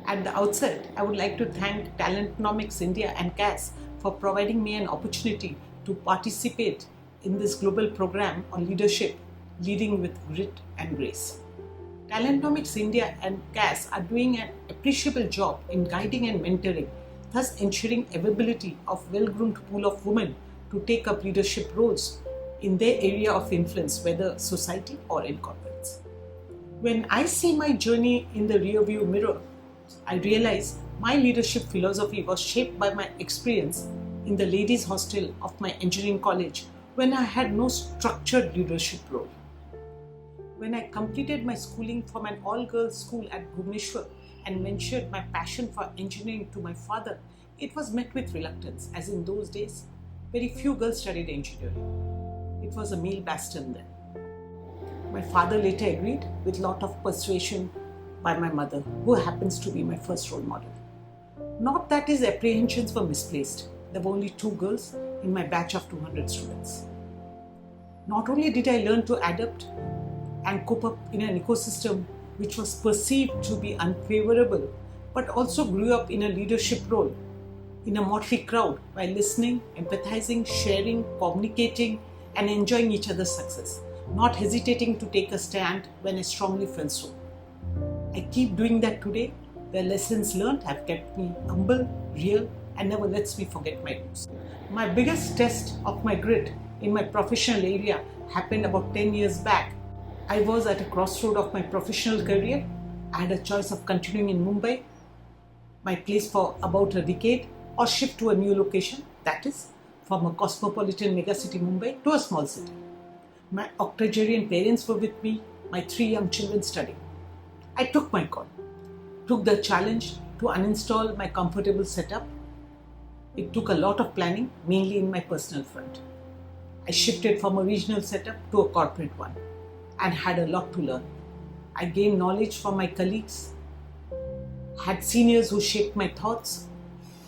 At the outset, I would like to thank Talentnomics India and CAS for providing me an opportunity to participate in this global program on leadership, leading with grit and grace. Talentnomics India and CAS are doing an appreciable job in guiding and mentoring, thus ensuring availability of well-groomed pool of women to take up leadership roles in their area of influence, whether society or in corporates. When I see my journey in the rearview mirror, I realize my leadership philosophy was shaped by my experience in the ladies' hostel of my engineering college when I had no structured leadership role. When I completed my schooling from an all-girls school at Bhubaneswar and mentioned my passion for engineering to my father, it was met with reluctance, as in those days, very few girls studied engineering. It was a male bastion then. My father later agreed with lot of persuasion by my mother, who happens to be my first role model. Not that his apprehensions were misplaced. There were only 2 girls in my batch of 200 students. Not only did I learn to adapt and cope up in an ecosystem which was perceived to be unfavorable, but also grew up in a leadership role in a motley crowd by listening, empathizing, sharing, communicating, and enjoying each other's success, not hesitating to take a stand when I strongly felt so. I keep doing that today. The lessons learned have kept me humble, real, and never lets me forget my roots. My biggest test of my grit in my professional area happened about 10 years back. I was at a crossroad of my professional career. I had a choice of continuing in Mumbai, my place for about a decade, or shift to a new location, that is, from a cosmopolitan megacity Mumbai to a small city. My octogenarian parents were with me, my 3 young children studying. I took my call, took the challenge to uninstall my comfortable setup. It took a lot of planning, mainly in my personal front. I shifted from a regional setup to a corporate one and had a lot to learn. I gained knowledge from my colleagues, had seniors who shaped my thoughts,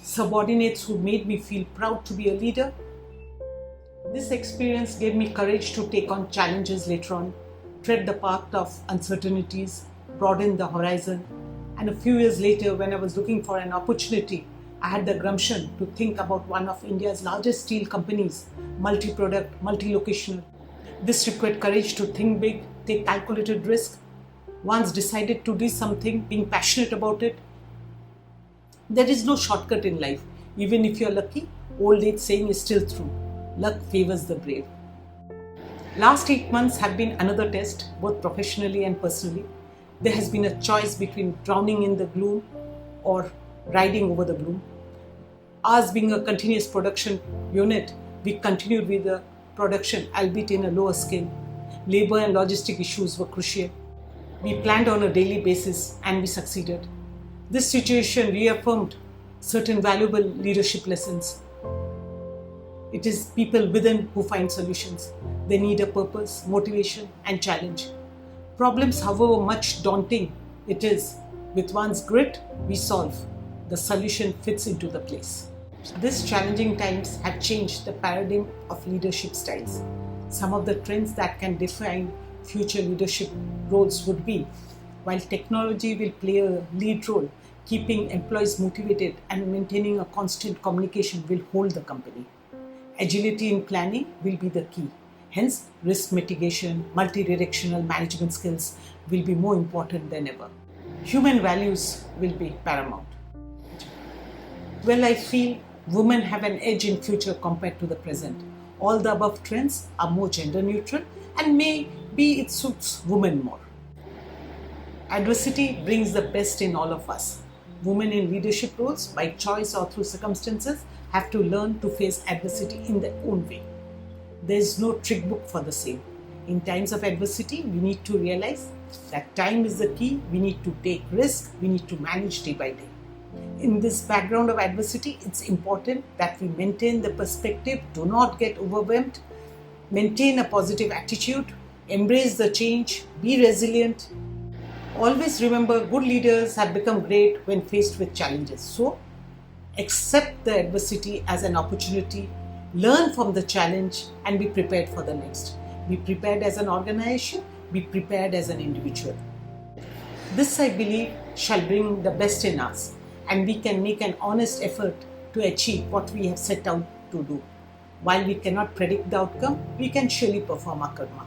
subordinates who made me feel proud to be a leader. This experience gave me courage to take on challenges later on, tread the path of uncertainties, broaden the horizon, and a few years later, when I was looking for an opportunity, I had the gumption to think about one of India's largest steel companies, multi-product, multi-locational. This required courage to think big, take calculated risk. Once decided to do something, being passionate about it. There is no shortcut in life. Even if you're lucky, old age saying is still true. Luck favors the brave. Last 8 months have been another test, both professionally and personally. There has been a choice between drowning in the gloom or riding over the gloom. Ours being a continuous production unit, we continued with the production, albeit in a lower scale. Labor and logistic issues were crucial. We planned on a daily basis and we succeeded. This situation reaffirmed certain valuable leadership lessons. It is people within who find solutions. They need a purpose, motivation, and challenge. Problems, however much daunting it is, with one's grit, we solve. The solution fits into the place. These challenging times have changed the paradigm of leadership styles. Some of the trends that can define future leadership roles would be, while technology will play a lead role, keeping employees motivated and maintaining a constant communication will hold the company. Agility in planning will be the key. Hence, risk mitigation, multi-directional management skills will be more important than ever. Human values will be paramount. Well, I feel women have an edge in future compared to the present. All the above trends are more gender neutral and maybe it suits women more. Adversity brings the best in all of us. Women in leadership roles, by choice or through circumstances, have to learn to face adversity in their own way. There is no trick book for the same. In times of adversity, we need to realize that time is the key. We need to take risks. We need to manage day by day. In this background of adversity, it's important that we maintain the perspective, do not get overwhelmed, maintain a positive attitude, embrace the change, be resilient. Always remember, good leaders have become great when faced with challenges. So, accept the adversity as an opportunity, learn from the challenge, and be prepared for the next. Be prepared as an organization, be prepared as an individual. This, I believe, shall bring the best in us, and we can make an honest effort to achieve what we have set out to do. While we cannot predict the outcome, we can surely perform our karma.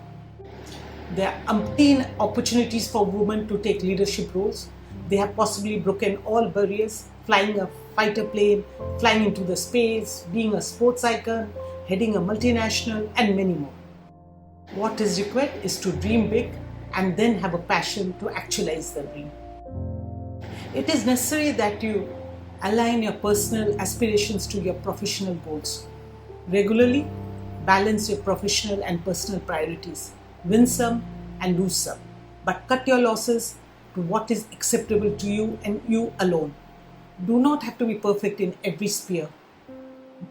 There are umpteen opportunities for women to take leadership roles. They have possibly broken all barriers, flying a fighter plane, flying into the space, being a sports icon, heading a multinational, and many more. What is required is to dream big and then have a passion to actualize the dream. It is necessary that you align your personal aspirations to your professional goals. Regularly balance your professional and personal priorities. Win some and lose some, but cut your losses to what is acceptable to you and you alone. Do not have to be perfect in every sphere,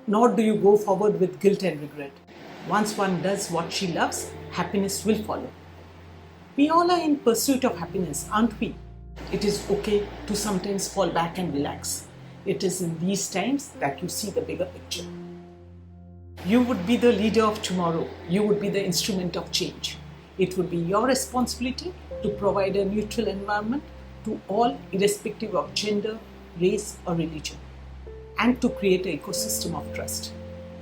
nor do you go forward with guilt and regret. Once one does what she loves, happiness will follow. We all are in pursuit of happiness, aren't we? It is okay to sometimes fall back and relax. It is in these times that you see the bigger picture. You would be the leader of tomorrow. You would be the instrument of change. It would be your responsibility to provide a neutral environment to all, irrespective of gender, race, or religion, and to create an ecosystem of trust.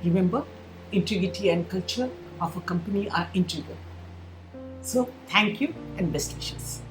Remember, integrity and culture of a company are integral. So, thank you and best wishes.